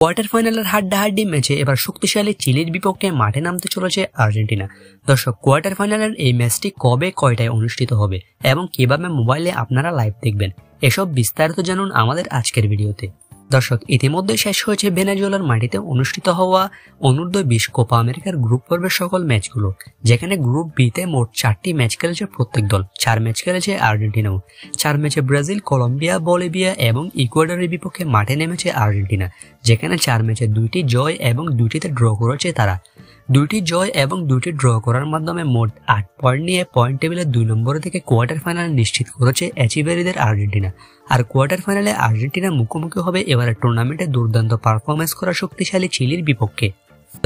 Quarter ফাইনালের হাড্ডাহাড্ডি ম্যাচে এবার শক্তিশালী চিলির বিপক্ষে মাঠে নামতে চলেছে আর্জেন্টিনা। দর্শক, কোয়ার্টার ফাইনালের এই ম্যাচটি কবে কয়টায় অনুষ্ঠিত হবে এবং কিভাবে মোবাইলে আপনারা লাইভ দেখবেন, এসব বিস্তারিত জানুন আমাদের আজকের ভিডিওতে। দর্শক, ইতিমধ্যে শেষ হয়েছে ভেনেজুয়েলার মাটিতে অনুষ্ঠিত হওয়া অনূর্ধ্ব-20 কোপা আমেরিকার গ্রুপ পর্বের সকল ম্যাচগুলো, যেখানে গ্রুপ বিতে মোট 4টি ম্যাচ খেলেছে প্রত্যেক দল। 4 ম্যাচ খেলেছে আর্জেন্টিনাও। 4 ম্যাচে ব্রাজিল, কলম্বিয়া, বলিভিয়া এবং ইকুয়েডরের বিপক্ষে মাঠে নেমেছে আর্জেন্টিনা, যেখানে 4 ম্যাচে 2টি জয় এবং 2টিতে ড্র করেছে তারা। 2টি জয় এবং 2টি ড্র করার মাধ্যমে মোট 8 পয়েন্ট নিয়ে পয়েন্ট টেবিলে 2 নম্বরে থেকে কোয়ার্টার ফাইনাল নিশ্চিত করেছে এচিভেরিদের আর্জেন্টিনা। আর কোয়ার্টার ফাইনালে আর্জেন্টিনা মুখোমুখি হবে এবারের টুর্নামেন্টে দুর্দান্ত পারফরমেন্স করা শক্তিশালী চিলির বিপক্ষে।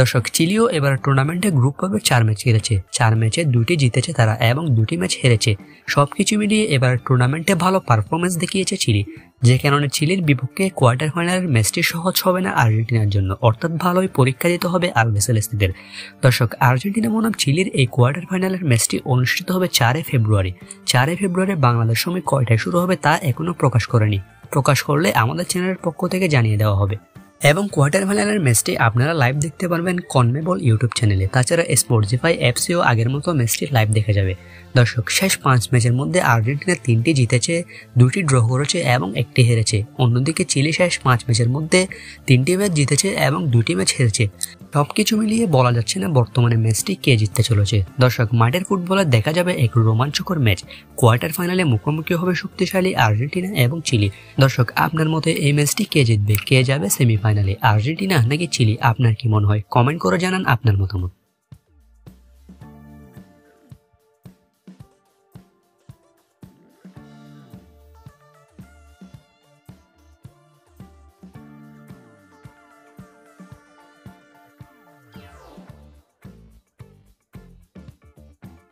দর্শক, চিলিও এবার টুর্নামেন্টে গ্রুপ পর্বে 4 ম্যাচ খেলেছে। 4 ম্যাচে 2টি জিতেছে তারা এবং 2টি ম্যাচ হেরেছে। সবকিছু মিলিয়ে এবার টুর্নামেন্টে ভালো পারফরমেন্স দেখিয়েছে চিলি, যে কারণে চিলির বিপক্ষে কোয়ার্টার ফাইনালের ম্যাচটি সহজ হবে না আর্জেন্টিনার জন্য, অর্থাৎ ভালোই পরীক্ষা দিতে হবে আলবিসেলেস্তেদের। দর্শক, আর্জেন্টিনা বনাম চিলির এই কোয়ার্টার ফাইনালের ম্যাচটি অনুষ্ঠিত হবে 4 ফেব্রুয়ারি। 4 ফেব্রুয়ারি বাংলাদেশ সময় কয়টায় শুরু হবে তা এখনো প্রকাশ করেনি। প্রকাশ করলে আমাদের চ্যানেলের পক্ষ থেকে জানিয়ে দেওয়া হবে। এবং কোয়ার্টার ফাইনালের ম্যাচটি আপনারা লাইভ দেখতে পারবেন কনমেবল ইউটিউব চ্যানেলে। তাছাড়া স্পোর্টিফাই অ্যাপসেও আগের মতো ম্যাচটি লাইভ দেখা যাবে। দর্শক, শেষ 5 ম্যাচের মধ্যে আর্জেন্টিনা 3টি জিতেছে, 2টি ড্র করেছে এবং 1টি হেরেছে। অন্যদিকে চিলি শেষ 5 ম্যাচের মধ্যে 3টি ম্যাচ জিতেছে এবং 2টি ম্যাচ হেরেছে। সবকিছু মিলিয়ে বলা যাচ্ছে না বর্তমানে ম্যাচটি কে জিততে চলেছে। দর্শক, মাঠের ফুটবলে দেখা যাবে এক রোমাঞ্চকর ম্যাচ। কোয়ার্টার ফাইনালে মুখোমুখি হবে শক্তিশালী আর্জেন্টিনা এবং চিলি। দর্শক, আপনার মতে এই ম্যাচটি কে জিতবে? কে যাবে সেমিফাইনালে, আর্জেন্টিনা নাকি চিলি? আপনার কি মনে হয়? কমেন্ট করে জানান আপনার মতামত।